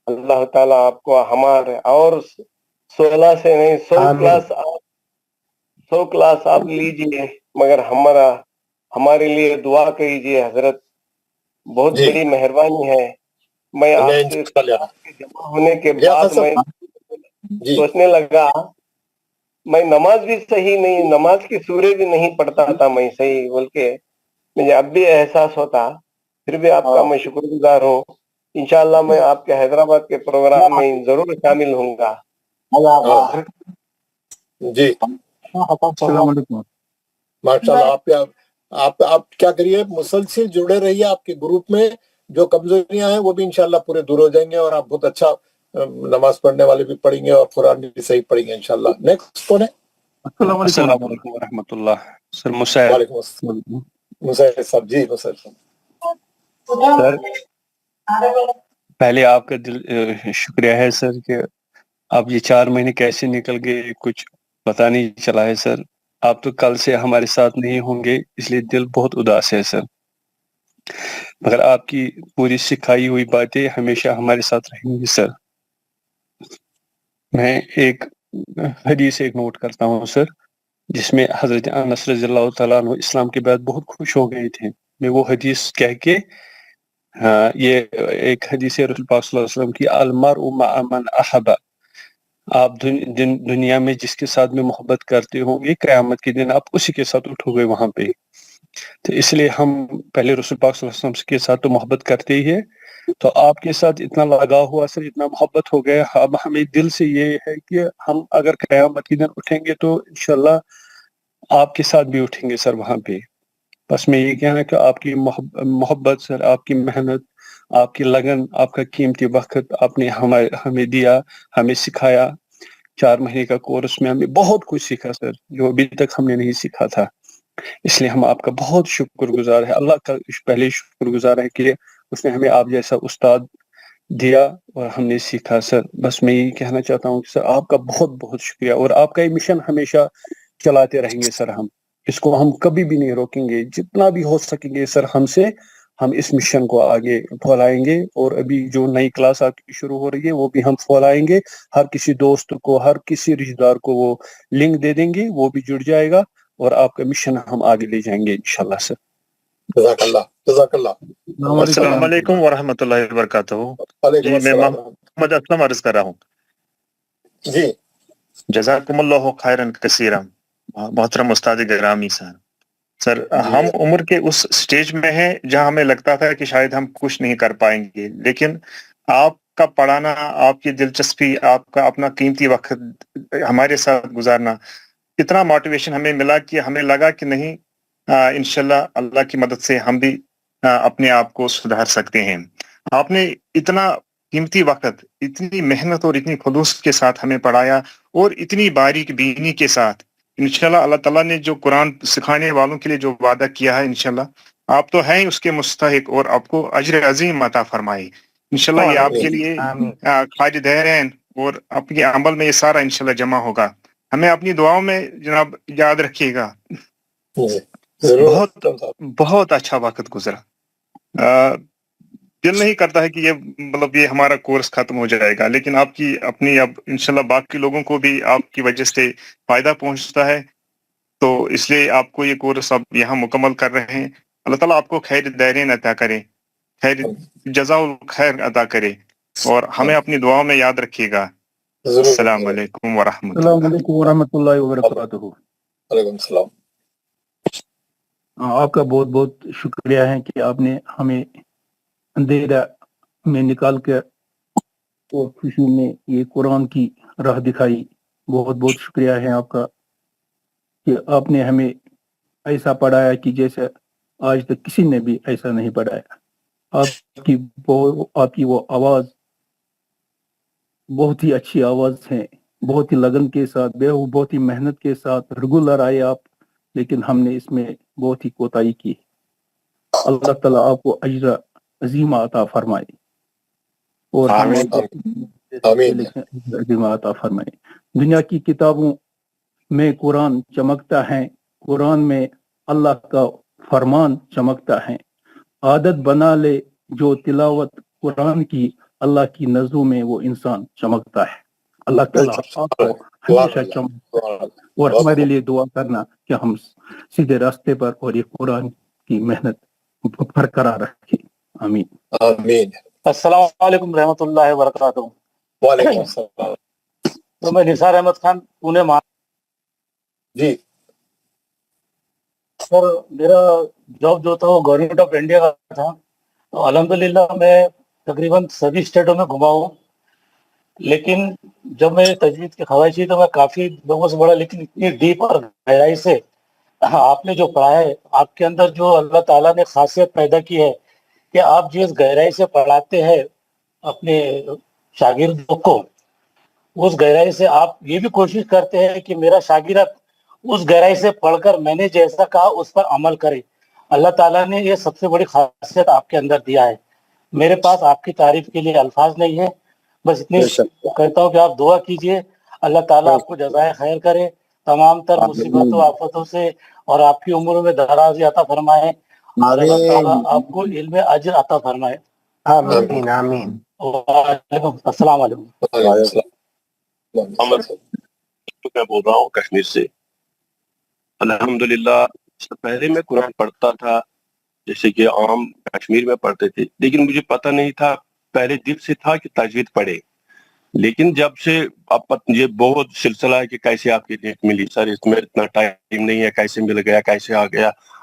اللہ تعالیٰ. آپ کو ہمارے اور 16 سے نہیں 100 کلاس آپ لیجئے, مگر ہمارے لیے دعا کیجئے حضرت. بہت بڑی مہربانی ہے. میں آپ سے جمع ہونے کے بعد میں سوچنے لگا, میں نماز بھی صحیح نہیں, نماز کی سورے بھی نہیں پڑھتا تھا میں صحیح, بلکہ مجھے اب بھی احساس ہوتا. پھر بھی آپ کا میں شکر گزار ہوں. انشاءاللہ میں آپ کے حیدرآباد کے پروگرام میں ضرور شامل ہوں گا. جی السلام علیکم. ماشاءاللہ. آپ کیا کریے, مسلسل جڑے رہیے. آپ کے گروپ میں جو کمزوریاں ہیں وہ بھی انشاءاللہ پورے دور ہو جائیں گے, اور آپ بہت اچھا نماز پڑھنے والے بھی پڑھیں گے اور قرآن بھی صحیح پڑھیں گے انشاءاللہ. نیکسٹ کون ہے؟ السلام علیکم ورحمۃ اللہ. سر مساعد. وعلیکم السلام. مساعد صاحب. جی مساعد صاحب. سر پہلے آپ کا شکریہ ہے سر کہ آپ یہ 4 مہینے کیسے نکل گئے کچھ پتہ نہیں چلا ہے سر. آپ تو کل سے ہمارے ساتھ نہیں ہوں گے, اس لیے دل بہت اداس ہے سر. مگر آپ کی پوری سکھائی ہوئی باتیں ہمیشہ ہمارے ساتھ رہیں گی سر. میں ایک حدیث نوٹ کرتا ہوں سر, جس میں حضرت انس رضی اللہ تعالیٰ عنہ اسلام کے بعد بہت خوش ہو گئے تھے. میں وہ حدیث کہہ کے یہ ایک حدیث رسول پاک صلی اللہ علیہ وسلم کی, المرء مع من احب. آپ دنیا میں جس کے ساتھ میں محبت کرتے ہوں گے, قیامت کے دن آپ اسی کے ساتھ اٹھو گے وہاں پہ. تو اس لیے ہم پہلے رسول پاک صلی اللہ علیہ وسلم کے ساتھ تو محبت کرتے ہی ہے، تو آپ کے ساتھ اتنا لگا ہوا سر، اتنا محبت ہو گیا، اب ہمیں دل سے یہ ہے کہ ہم اگر قیامت کے دن اٹھیں گے تو انشاءاللہ آپ کے ساتھ بھی اٹھیں گے سر وہاں پہ۔ بس میں یہ کہنا کہ آپ کی محبت سر، آپ کی محنت، آپ کی لگن، آپ کا قیمتی وقت آپ نے ہمیں دیا، ہمیں سکھایا۔ 4 مہینے کا کورس میں ہمیں بہت کچھ سیکھا سر، جو ابھی تک ہم نے نہیں سیکھا تھا۔ اس لیے ہم آپ کا بہت شکر گزار ہے، اللہ کا پہلے شکر گزار ہے کہ اس نے ہمیں آپ جیسا استاد دیا اور ہم نے سیکھا سر۔ بس میں یہی کہنا چاہتا ہوں کہ سر آپ کا بہت بہت شکریہ، اور آپ کا یہ مشن ہمیشہ چلاتے رہیں گے سر، ہم اس کو ہم کبھی بھی نہیں روکیں گے، جتنا بھی ہو سکیں گے سر ہم اس مشن کو آگے پھیلائیں گے، اور ابھی جو نئی کلاس آپ کی شروع ہو رہی ہے وہ بھی ہم پھیلائیں گے، ہر کسی دوست کو، ہر کسی رشتہ دار کو وہ لنک دے دیں گے، وہ بھی جڑ جائے گا، اور آپ کا مشن ہم آگے لے جائیں گے انشاءاللہ سر۔ جزاک اللہ، جزاک اللہ۔ السلام علیکم ورحمۃ اللہ وبرکاتہ۔ وعلیکم جی میں السلام۔ محمد اسلم عرض کر رہا ہوں۔ جی جزاکم اللہ خیرن کثیرا، محترم استاد گرامی سر، جی ہم عمر کے اس سٹیج میں ہیں جہاں ہمیں لگتا تھا کہ شاید ہم کچھ نہیں کر پائیں گے، لیکن آپ کا پڑھانا، آپ کی دلچسپی، آپ کا اپنا قیمتی وقت ہمارے ساتھ گزارنا، اتنا موٹیویشن ہمیں ملا کہ ہمیں لگا کہ نہیں، انشاءاللہ اللہ کی مدد سے ہم بھی اپنے آپ کو سدھار سکتے ہیں۔ آپ نے اتنا قیمتی وقت، اتنی محنت اور اتنی خلوص کے ساتھ ہمیں پڑھایا، اور اتنی باریک بینی کے ساتھ۔ انشاءاللہ اللہ تعالیٰ نے جو قرآن سکھانے والوں کے لیے جو وعدہ کیا ہے، انشاءاللہ آپ تو ہیں اس کے مستحق، اور آپ کو اجر عظیم عطا فرمائے انشاءاللہ۔ یہ آپ کے لیے خالد ہیں، اور اپنے عمل میں یہ سارا انشاءاللہ جمع ہوگا۔ ہمیں اپنی دعاؤں میں جناب یاد رکھیے گا۔ ضرور۔ بہت اچھا وقت گزرا۔ دل نہیں کرتا ہے کہ یہ ہمارا کورس ختم ہو جائے گا، لیکن آپ کی اپنی اب انشاءاللہ باقی لوگوں کو بھی آپ کی وجہ سے فائدہ پہنچتا ہے، تو اس لیے آپ کو یہ کورس اب یہاں مکمل کر رہے ہیں۔ اللہ تعالیٰ آپ کو خیر دارین عطا کرے، خیر جزا الخیر عطا کرے، اور ہمیں اپنی دعاؤں میں یاد رکھیے گا۔ السلام علیکم ورحمۃ اللہ۔ السلام علیکم ورحمۃ اللہ وبرکاتہ۔ وعلیکم السلام۔ آپ کا بہت بہت شکریہ ہے کہ آپ نے ہمیں اندھیرا میں نکال کر اور خوشی میں یہ قرآن کی راہ دکھائی۔ بہت بہت شکریہ ہے آپ کا کہ آپ نے ہمیں ایسا پڑھایا کہ جیسے آج تک کسی نے بھی ایسا نہیں پڑھایا۔ آپ کی وہ آواز بہت ہی اچھی آواز ہے، بہت ہی لگن کے ساتھ، بہت ہی محنت کے ساتھ ریگولر آئے آپ، لیکن ہم نے اس میں بہت ہی کوتاہی کی۔ اللہ تعالیٰ آپ کو اجر عظیم عطا فرمائے، اور ہم عظیم عطا فرمائے۔ دنیا کی کتابوں میں قرآن چمکتا ہے، قرآن میں اللہ کا فرمان چمکتا ہے۔ عادت بنا لے جو تلاوت قرآن کی، اللہ کی نظروں میں وہ انسان چمکتا ہے۔ اللہ تعالیٰ آپ کو ہمیشہ چمکتا ہے، اور ہمارے لیے دعا کرنا کہ ہم سیدھے راستے پر اور یہ قرآن کی محنت برقرار رکھیں۔ آمین آمین۔ السلام علیکم رحمۃ اللہ وبرکاتہ۔ وعلیکم السلام۔ تو میں نثار احمد خان، پونے جی سر، میرا جاب جو تھا وہ گورنمنٹ آف انڈیا کا تھا، تو الحمدللہ میں تقریباً سبھی اسٹیٹوں میں گھما ہوں، لیکن جب میں تجوید کی خواہش تھی تو میں کافی لوگوں سے پڑھا، لیکن اتنی ڈیپ اور گہرائی سے آپ نے جو پڑھا ہے، آپ کے اندر جو اللہ تعالیٰ نے خاصیت پیدا کی ہے کہ آپ جس گہرائی سے پڑھاتے ہیں اپنے شاگردوں کو، اس گہرائی سے آپ یہ بھی کوشش کرتے ہیں کہ میرا شاگرد اس گہرائی سے پڑھ کر میں نے جیسا کہا اس پر عمل کرے۔ اللہ تعالیٰ نے یہ سب سے بڑی خاصیت آپ کے اندر دیا ہے۔ میرے پاس آپ کی تعریف کے لیے الفاظ نہیں ہے، بس اتنی کہتا ہوں کہ آپ دعا کیجئے، اللہ تعالیٰ آپ کو جزائے خیر کرے، تمام تر مصیبتوں آفتوں سے، اور آپ کی عمر میں درازی عطا فرمائے، اور اللہ تعالیٰ آپ کو علم اجر عطا فرمائے۔ آمین آمین۔ السلام علیکم۔ میں بول رہا ہوں کشمیر سے۔ الحمدللہ اس سے پہلے میں قرآن پڑھتا تھا جیسے کہ عام کشمیر میں پڑھتے تھے، لیکن مجھے پتہ نہیں تھا، پہلے دل سے تھا کہ تجوید پڑھے، لیکن جب سے اب یہ بہت سلسلہ ہے کہ کیسے آپ کی نیک ملی سر، اس میں اتنا ٹائم نہیں ہے، کیسے مل گیا، کیسے آ گیا،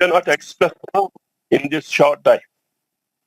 cannot express now in this short time.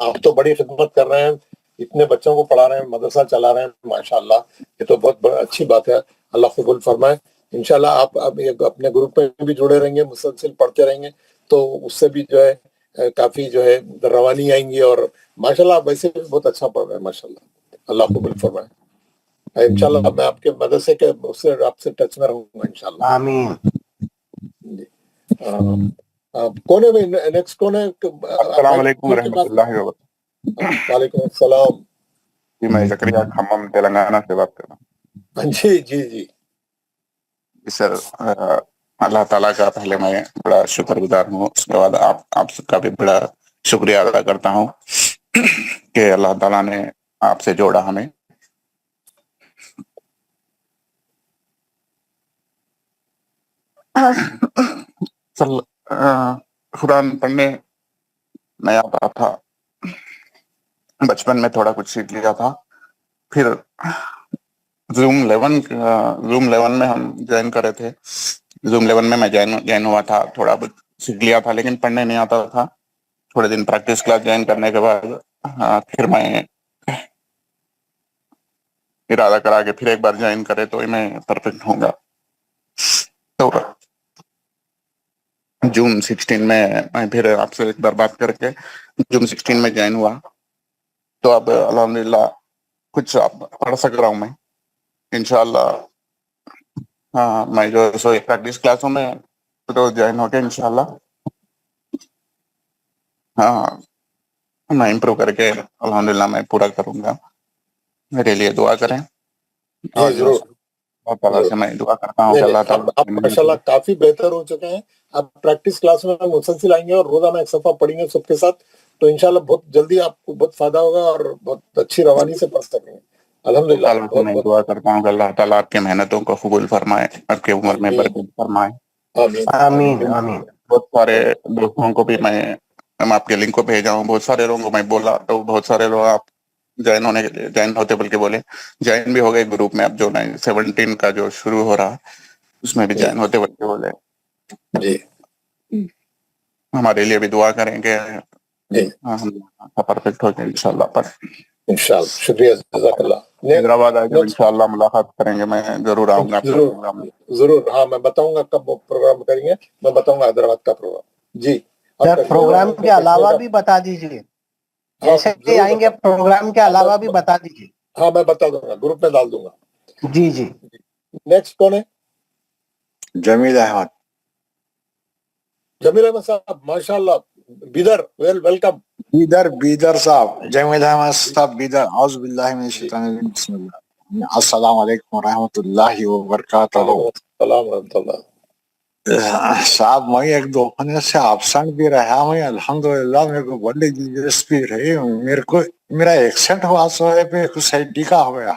آپ تو بڑی خدمت کر رہے ہیں, اتنے بچوں کو پڑھا رہے ہیں, مدرسہ چلا رہے ہیں, ماشاءاللہ یہ تو بہت اچھی بات ہے. اللہ قبول فرمائے. انشاءاللہ آپ اپنے گروپ میں بھی جڑے رہیں گے, مسلسل پڑھتے رہیں گے, تو اس سے بھی جو ہے کافی جو ہے روانی آئیں گی, اور ماشاءاللہ آپ ویسے بھی بہت اچھا پڑھ رہے ہیں ماشاءاللہ. اللہ قبول فرمائے. انشاءاللہ میں آپ کے مدرسے کے اس سے آپ سے ٹچ میں رہوں گا انشاءاللہ. آمین. جی. کون ہے بھائی نیکسٹ کون ہے؟ السلام علیکم ورحمۃ اللہ وبرکاتہ. وعلیکم السلام. جی میں زکریا کھمم تلنگانہ سے بات کر رہا ہوں. جی جی جی سر اللہ تعالیٰ کا پہلے میں بڑا شکر گزار ہوں, اس کے بعد آپ سب کا بھی بڑا شکریہ ادا کرتا ہوں کہ اللہ تعالیٰ نے آپ سے جوڑا ہمیں. سر قرآن پڑھنے نہیں آتا تھا, بچپن میں تھوڑا کچھ سیکھ لیا تھا, پھر زوم 11 میں ہم جوائن کرے تھے. زوم 11 میں جوائن ہوا تھا, تھوڑا بہت سیکھ لیا تھا لیکن پڑھنے نہیں آتا تھا. تھوڑے دن پریکٹس کلاس جوائن کرنے کے بعد پھر میں ارادہ کرا کہ پھر ایک بار جوائن کرے تو میں پرفیکٹ ہوں گا. تو جون 16 میں پھر آپ سے ایک بار بات کر کے جون 16 میں جوائن ہوا. تو اب الحمدللہ کچھ پڑھ سک رہا ہوں میں انشاءاللہ. ہاں میں جو سو پریکٹس کلاسوں میں روز جوائن ہو کے انشاءاللہ ہاں میں امپروو کر کے الحمدللہ میں پورا کروں گا. میرے لیے دعا کریں. اور جی ضرور اللہ تعالیٰ سے میں دعا کرتا ہوں نہیں کہ اللہ نہیں آپ تعالیٰ ماشاءاللہ کافی بہتر ہو چکے ہیں. آپ پریکٹس کلاس میں مسلسل آئیں گے اور روزانہ ایک صفحہ پڑھیں گے سب کے ساتھ, تو انشاءاللہ بہت جلدی آپ کو بہت فائدہ ہوگا اور بہت اچھی روانی سے پڑھ سکیں گے الحمدللہ. تعالیٰ سے بہت میں بہت دعا کرتا ہوں کہ اللہ تعالیٰ آپ کی محنتوں کو قبول فرمائے, آپ کی عمر میں آمین برکت فرمائے. آمین آمین آمین. بہت سارے دوستوں کو بھی میں آپ کے لنک کو بھیجا ہوں, بہت سارے لوگوں کو میں بولا تو بہت سارے لوگ آپ جوائن ہونے کے لیے جوائن ہوتے بلکہ بولے جوائن بھی ہو گئے گروپ میں. اب جو 17 کا جو شروع ہو رہا اس میں بھی جوائن ہوتے بلکہ بولے. جی ہمارے لیے بھی دعا کریں گے جی ہم پرفیکٹ ہو جائے انشاءاللہ. پر انشاءاللہ شکریہ جزاک اللہ. حیدرآباد آئے جب نیکسٹ انشاءاللہ ملاقات کریں گے. میں ضرور آؤں گا آپ کا ضرور پروگرام میں. ضرور. ہاں میں بتاؤں گا کب وہ پروگرام کریں گے, میں بتاؤں گا حیدرآباد کا پروگرام. جی آپ سر کا پروگرام کے علاوہ بھی بتا دیجیے, جیسے ہی ضرور آئیں گے پروگرام کے علاوہ بھی بتا دیجیے. ہاں میں بتا دوں گا, گروپ میں ڈال دوں گا. جی جی. نیکسٹ کون ہے؟ جمیل احمد. جمیل احمد صاحب ماشاءاللہ بیدر, ویلکم. بیدر صاحب, جمیل احمد صاحب بیدر. اعوذ باللہ من الشیطان الرجیم, بسم اللہ. السلام علیکم ورحمۃ اللہ وبرکاتہ. السلام ورحمۃ اللہ. صاحب میں ایک دو مہینے سے ایبسنٹ بھی رہا ہوں, الحمدللہ میرے کو بڑی دلچسپی رہی. میرے کو میرا ایکسیڈنٹ ہوا سو پہ کچھ ٹیکا ہو گیا,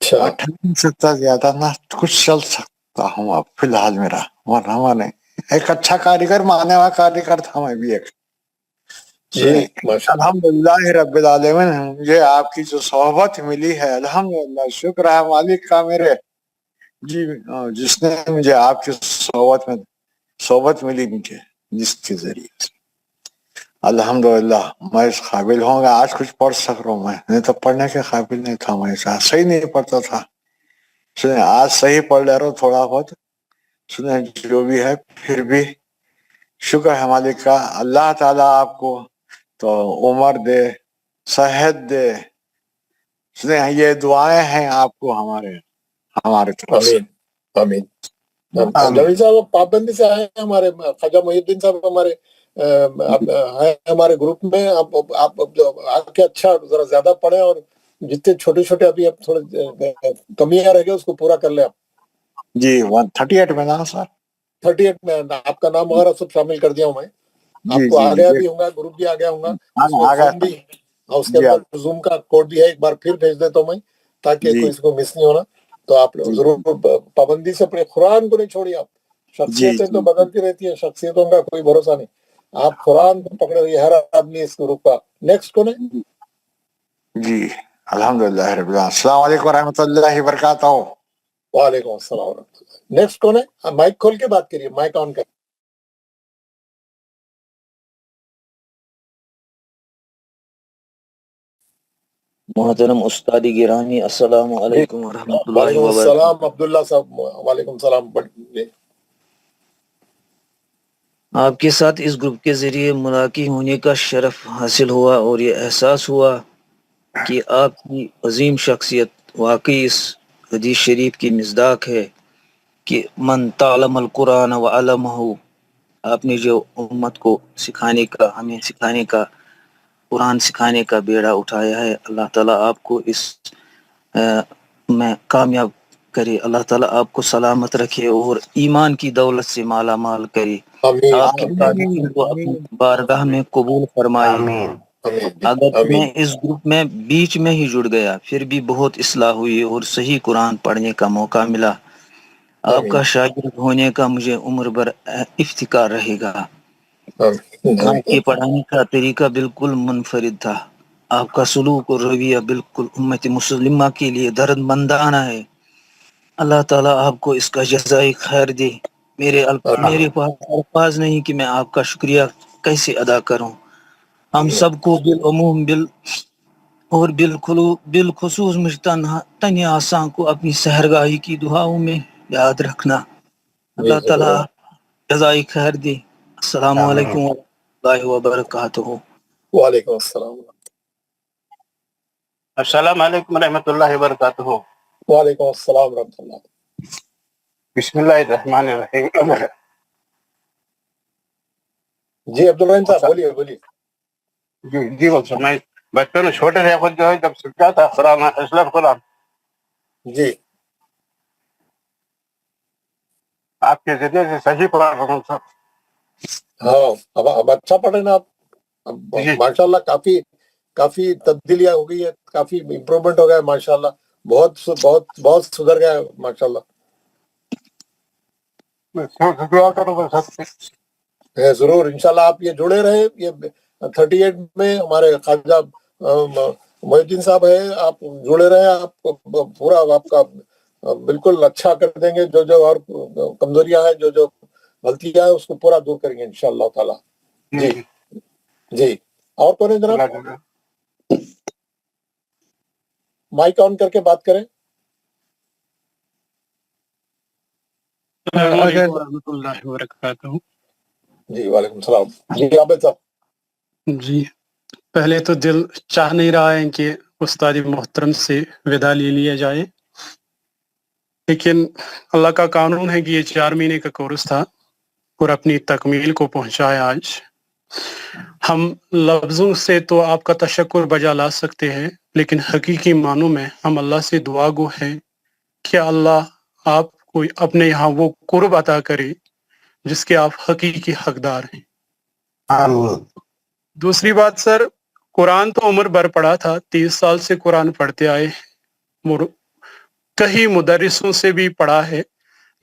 ٹھنڈ سے زیادہ نہ کچھ چل سکتا ہوں اب فی الحال. میرا ورنہ نہیں ایک اچھا کاریگر, ماننے والا کاریگر تھا میں بھی ایک. الحمدللہ رب العالمین, مجھے آپ کی جو صحبت ملی ہے الحمدللہ شکر ہے مالک کا میرے. جی جس نے مجھے آپ کی صحبت ملی مجھے, جس کے ذریعے سے الحمدللہ میں اس قابل ہوں گا آج کچھ پڑھ سک رہا ہوں. میں نہیں تو پڑھنے کے قابل نہیں تھا, میں صحیح نہیں پڑھتا تھا. سنیں آج صحیح پڑھ لے رہا ہوں تھوڑا بہت. سنیں جو بھی ہے پھر بھی شکر ہے مالک کا. اللہ تعالیٰ آپ کو تو عمر دے, صحت دے. سنیں یہ دعائیں ہیں آپ کو ہمارے طرف سے. آمین آمین. جمیل صاحب پابندی سے آئے ہیں ہمارے خواجہ محی الدین صاحب ہمارے ہیں ہمارے گروپ میں. آپ آ کے اچھا ذرا زیادہ پڑھیں اور جتنے چھوٹے چھوٹے ابھی اب تھوڑے کمیاں رہ گئے اس کو پورا کر لیں آپ. جی 138 میں نا سر, 38 میں آپ کا نام وغیرہ سب شامل کر دیا ہوں میں. آپ کو آ گیا بھی ہوں گا, گروپ بھی آ گیا ہوں گا, اس میں زوم بھی, اور اس کے اندر زوم کا کوڈ بھی ہے, ایک بار پھر بھیج دیتا ہوں میں تاکہ کوئی اس کو مس نہیں ہونا. تو آپ ضرور پابندی سے اپنے قرآن کو نہیں چھوڑیے. آپ شخصیتیں تو بدلتی رہتی ہیں, شخصیتوں کا کوئی بھروسہ نہیں. آپ قرآن کو پکڑے رہیے ہر آدمی اس گروپ کا. نیکسٹ کون ہے؟ جی الحمدللہ رب العالمین. السلام علیکم ورحمۃ اللہ وبرکاتہ. وعلیکم السلام ورحمۃ اللہ. نیکسٹ کون ہے؟ مائک کھول کے بات کریے, مائک آن کر. محترم استاد گرامی السلام علیکم ورحمۃ اللہ وعلیکم وبرکاتہ. السلام عبداللہ صاحب. وعلیکم السلام. آپ کے ساتھ اس گروپ کے ذریعے ملاقات ہونے کا شرف حاصل ہوا اور یہ احساس ہوا کہ آپ کی عظیم شخصیت واقعی اس حدیث شریف کی مصداق ہے کہ من تعلم القرآن وعلمہ. آپ نے جو امت کو سکھانے کا ہمیں سکھانے کا قرآن سکھانے کا بیڑا اٹھایا ہے، اللہ تعالیٰ آپ کو اس میں کامیاب کرے. اللہ تعالیٰ آپ کو سلامت رکھے اور ایمان کی دولت سے مالا مال کرے. آپ کی تعلیم کو اپنی بارگاہ میں قبول فرمائے. اگر میں اس گروپ میں بیچ میں ہی جڑ گیا پھر بھی بہت اصلاح ہوئی اور صحیح قرآن پڑھنے کا موقع ملا. آپ کا شاگرد ہونے کا مجھے عمر بھر افتخار رہے گا. آپ کے پڑھانے کا طریقہ بالکل منفرد تھا. آپ کا سلوک اور رویہ بالکل امت مسلمہ کے لیے درد مندانہ ہے. اللہ تعالیٰ آپ کو اس کا جزائے خیر دے. میرے پاس الفاظ نہیں کہ میں آپ کا شکریہ کیسے ادا کروں. ہم سب کو بالعموم اور بالخصوص مجتنی آسان کو اپنی سحرگاہی کی دعاؤں میں یاد رکھنا. اللہ تعالیٰ جزائے خیر دے. السلام علیکم ورحمۃ اللہ وبرکاتہ. وعلیکم السلام. السلام علیکم ورحمۃ اللہ وبرکاتہ. وعلیکم السلام ورحمۃ اللہ. بسم اللہ الرحمن الرحیم. جی عبدالرحیم صاحب بولیے بولیے. جی میں بچپن میں چھوٹے تھے خود جو ہے جب سیکھا تھا قرآن قرآن جی آپ کے ذریعے سے صحیح پڑھا رہا ہوں سب. ہاں اب اچھا پڑھے نا آپ. اب ماشاء اللہ کافی تبدیلیاں ہو گئی ہے، کافی امپروومنٹ ہو گیا ہے ماشاء اللہ. بہت بہت بہت سدھر گیا ہے ماشاء اللہ. دعا کروں گا سب سے. ضرور انشاءاللہ آپ یہ جڑے رہے. یہ 38 میں ہمارے خواجہ محی الدین صاحب ہے، آپ جڑے رہے. آپ پورا آپ کا بالکل اچھا کر دیں گے. جو اور کمزوریاں ہیں جو غلطیاں ہیں اس کو پورا دور کریں گے انشاءاللہ تعالی. جی جی. اور کون ہے جناب؟ مائک آن کر کے بات کریں. السلام علیکم ورحمۃ اللہ وبرکاتہ. جی وعلیکم السلام. جی عابد صاحب. جی پہلے تو دل چاہ نہیں رہا ہے کہ استاد محترم سے ودا لے لیا جائے، لیکن اللہ کا قانون ہے کہ یہ 4 مہینے کا کورس تھا اور اپنی تکمیل کو پہنچا ہے آج. ہم لفظوں سے تو آپ کا تشکر بجا لا سکتے ہیں، لیکن حقیقی معنوں میں ہم اللہ سے دعا گو ہیں کہ اللہ آپ کو اپنے یہاں وہ قرب عطا کرے جس کے آپ حقیقی حقدار ہیں. آمین. دوسری بات سر، قرآن تو عمر بھر پڑھا تھا، 30 سال سے قرآن پڑھتے آئے، کئی مدرسوں سے بھی پڑھا ہے،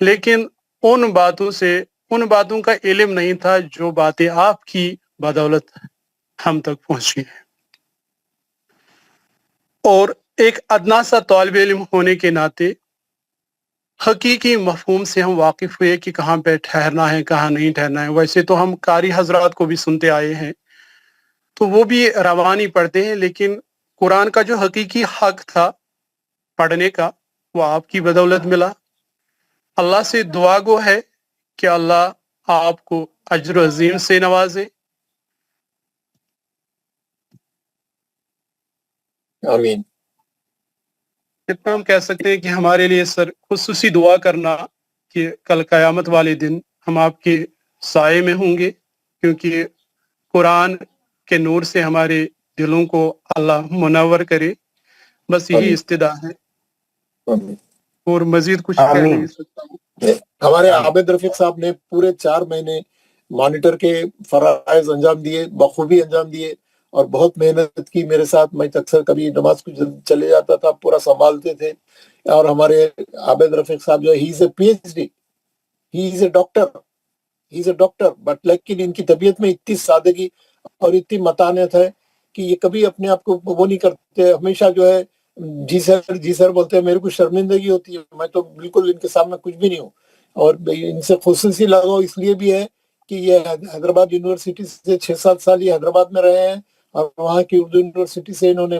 لیکن ان باتوں کا علم نہیں تھا جو باتیں آپ کی بدولت ہم تک پہنچی ہیں. اور ایک ادنا سا طالب علم ہونے کے ناطے حقیقی مفہوم سے ہم واقف ہوئے کہ کہاں پہ ٹھہرنا ہے کہاں نہیں ٹھہرنا ہے. ویسے تو ہم قاری حضرات کو بھی سنتے آئے ہیں تو وہ بھی روانی پڑھتے ہیں، لیکن قرآن کا جو حقیقی حق تھا پڑھنے کا وہ آپ کی بدولت ملا. اللہ سے دعا گو ہے کہ اللہ آپ کو اجر عظیم سے نوازے. آمین. اتنا ہم کہہ سکتے ہیں کہ ہمارے لیے سر خصوصی دعا کرنا کہ کل قیامت والے دن ہم آپ کے سائے میں ہوں گے، کیونکہ قرآن کے نور سے ہمارے دلوں کو اللہ منور کرے. بس یہی استدعا ہے اور مزید کچھ کہہ نہیں سکتا ہوں. ہمارے عابد رفیق صاحب نے پورے 4 مہینے مانیٹر کے فرائض انجام دیے، بخوبی انجام دیے اور بہت محنت کی میرے ساتھ. میں اکثر کبھی نماز کو چلے جاتا تھا، پورا سنبھالتے تھے. اور ہمارے عابد رفیق صاحب جو ہی از اے PhD، he is a doctor but لیکن ان کی طبیعت میں اتنی سادگی اور اتنی متانت ہے کہ یہ کبھی اپنے آپ کو وہ نہیں کرتے. ہمیشہ جو ہے جی سر بولتے ہیں. میرے کو شرمندگی ہوتی ہے، میں تو بالکل ان کے سامنے کچھ بھی نہیں ہوں. اور ان سے خصوصی لگاؤ اس لیے بھی ہے کہ یہ حیدرآباد یونیورسٹی سے 6-7 سال یہ حیدرآباد میں رہے ہیں اور وہاں کی اردو یونیورسٹی سے انہوں نے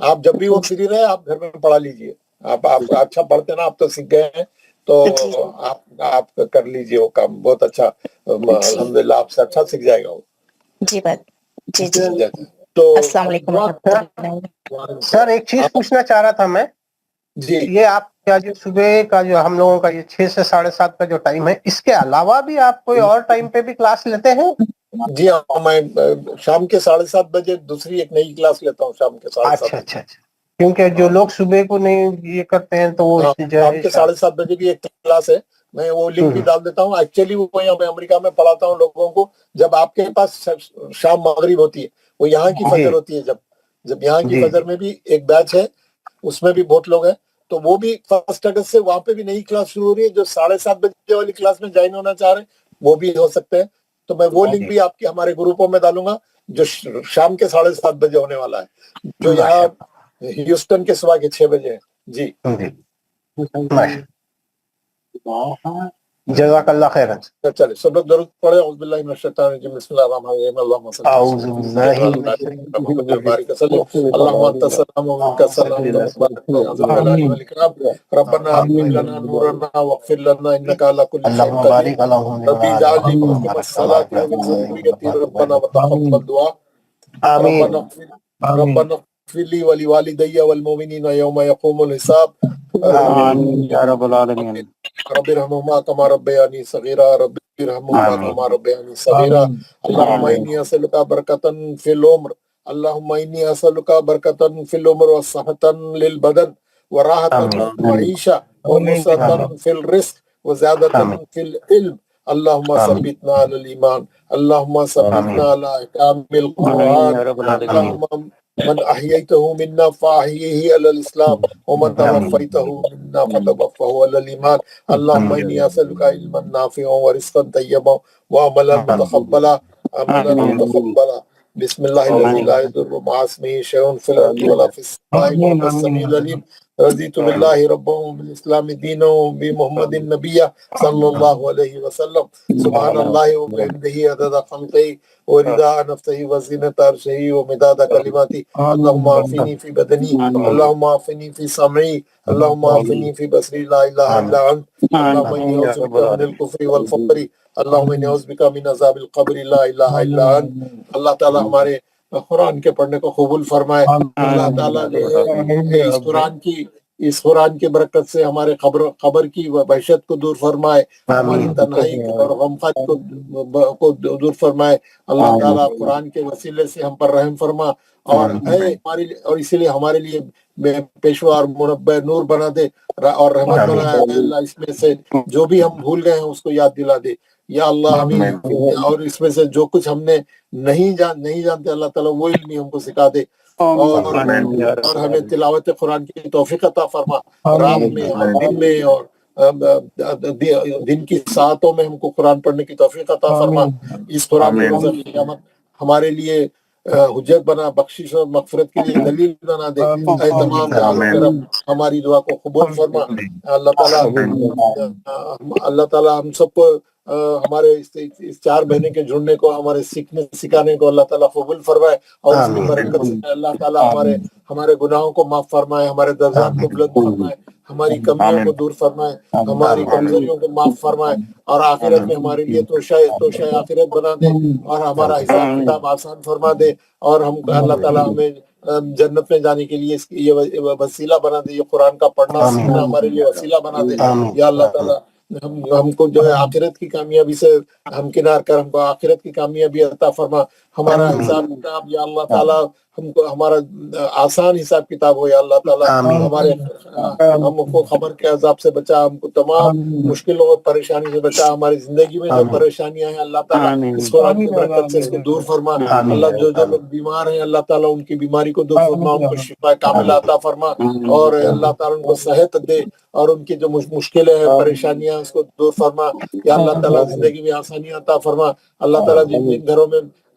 آپ جب بھی وہ فری رہے آپ گھر میں پڑھا لیجئے. آپ اچھا پڑھتے نا, آپ تو سیکھ گئے ہیں تو آپ کر لیجئے وہ کام بہت اچھا. الحمدللہ آپ سے اچھا سیکھ جائے گا وہ. جی بات جی جی. تو السلام علیکم. سر ایک چیز پوچھنا چاہ رہا تھا میں, جی یہ آپ کا جو صبح کا جو ہم لوگوں کا یہ 6 سے 7:30 کا جو ٹائم ہے, اس کے علاوہ بھی آپ کوئی اور ٹائم پہ بھی کلاس لیتے ہیں؟ جی ہاں, میں شام کے 7:30 بجے دوسری ایک نئی کلاس لیتا ہوں شام کے 7:30. اچھا اچھا اچھا, کیونکہ جو لوگ صبح کو نہیں یہ کرتے ہیں تو وہ شام کے 7:30 بجے کی ایک کلاس ہے, میں وہ لنک بھی ڈال دیتا ہوں. ایکچولی وہ یہاں میں امریکہ میں پڑھاتا ہوں لوگوں کو. جب آپ کے پاس شام مغرب ہوتی ہے, وہ یہاں کی فجر ہوتی ہے. جب یہاں کی فجر میں بھی ایک بیچ ہے, اس میں بھی بہت لوگ ہیں, تو وہ بھی 1 اگست سے وہاں پہ بھی نئی کلاس شروع ہو رہی ہے. جو 7:30 بجے والی کلاس میں جوائن ہونا چاہ رہے ہیں وہ بھی ہو سکتے ہیں. تو میں وہ لنک بھی آپ کے ہمارے گروپوں میں ڈالوں گا جو شام کے 7:30 بجے ہونے والا ہے, جو یہاں ہیوسٹن کے صبح کے 6 بجے ہے. جی جزاک اللہ خیر. چلے سب لوگ درود پڑھے. اعوذ باللہ من الشیطان الرجیم, بسم اللہ الرحمن الرحیم, اللہم صل اللہم انت السلام و منک السلام تبارک والاکرام. ربنا هب لنا نورنا واغفر لنا انك على كل شيء قدير. ربي اجعلني مقيم الصلاة ومن ذريتي ربنا وتقبل دعاء. ربنا اغفر لي ولوالدي والمؤمنين يوم يقوم الحساب. آمین یا رب العالمین. رب ارحمهما كما ربياني صغيرا. رب ارحمهما كما ربياني صغيرا. اللهم إني أسألك بركة في العمر. اللهم إني أسألك بركة في العمر وصحة للبدن وراحة في المعيشة ونصرة في الرزق وزيادة في العلم. اللهم ثبتنا على الإيمان. اللهم ثبتنا على أحكام القرآن. اللهم من أحييته منا فأحييه على الإسلام ومن توفيته منا فتوفه على الإيمان. اللهم إني أسألك علما نافعا ورزقا طيبا وعملا متقبلا. بسم الله الذي لا يضر مع اسمه شيء في الأرض ولا في السماء وهو السميع العليم. رضيت بالله ربا وبالإسلام دينا وبمحمد نبيا صلى الله عليه وسلم. سبحان الله وبحمده عدد خلقه ورضاء نفسه وزنة عرشه ومداد كلماته. اللهم عافني في بدني. اللهم عافني في سمعي. اللهم عافني في بصري. لا إله إلا أنت. اللهم إني أعوذ بك من الكفر والفقر. اللهم إني أعوذ بك من عذاب القبر. لا إله إلا أنت. اللہ تعالیٰ ہمارے قرآن کے پڑھنے کو قبول فرمائے. اللہ تعالیٰ اس قرآن کی برکت سے ہمارے خبر کی وحشت کو دور فرمائے, ہماری تنہائی اور غمخت کو دور فرمائے. اللہ تعالیٰ قرآن کے وسیلے سے ہم پر رحم فرما اور اسی لیے ہمارے لیے پیشوا اور منبع نور بنا دے اور رحمت بنائے. اللہ اس میں سے جو بھی ہم بھول گئے ہیں اس کو یاد دلا دے یا اللہ ہمیں, اور اس میں سے جو کچھ ہم نے نہیں جانتے اللہ تعالیٰ وہ علم ہم کو سکھا دے اور ہمیں تلاوت قرآن کی توفیق عطا فرما. رات میں اور دن میں اور دن کی ساعتوں میں ہم کو قرآن پڑھنے کی توفیق عطا فرما. اس قرآن کی روز قیامت ہمارے لیے حجت بنا, بخشش اور مغفرت کے لیے دلیل بنا دے. اے تمام ہماری دعا کو قبول فرما. اللہ تعالیٰ ہم سب کو ہمارے اس 4 مہینے کے جڑنے کو ہمارے سیکھنے سکھانے کو اللہ تعالیٰ قبول فرمائے اور اس کی برکت سے اللہ تعالیٰ ہمارے گناہوں کو معاف فرمائے, ہمارے درجات کو بلند فرمائے, ہماری کمیوں کو دور فرمائے, ہماری کمزوریوں کو معاف فرمائے اور آخرت میں ہمارے لیے توشہ آخرت بنا دے اور ہمارا حساب کتاب آسان فرما دے اور ہم اللہ تعالیٰ ہمیں جنت میں جانے کے لیے یہ وسیلہ بنا دے. یہ قرآن کا پڑھنا سیکھنا ہمارے لیے وسیلہ بنا دے یا اللہ تعالیٰ. ہم کو جو ہے آخرت کی کامیابی سے ہمکنار کر ہم کو آخرت کی کامیابی عطا فرما. ہمارا حساب کتاب یا اللہ تعالیٰ ہم کو ہمارا آسان حساب کتاب ہو یا اللہ تعالیٰ. ہم کو خبر کے عذاب سے بچا, ہم کو تمام مشکلوں اور پریشانی سے بچا. ہماری زندگی میں جو پریشانیاں ہیں اللہ تعالیٰ اس قرآن کی برکت سے اس کو دور فرما. اللہ جو لوگ بیمار ہیں اللہ تعالیٰ ان کی بیماری کو دور فرما, ان کو شفا کاملہ عطا فرما اور اللہ تعالیٰ ان کو صحت دے اور ان کی جو مشکلیں ہیں پریشانیاں اس کو دور فرما یا اللہ تعالیٰ. زندگی میں آسانیاں عطا فرما. اللہ تعالیٰ جن گھروں میں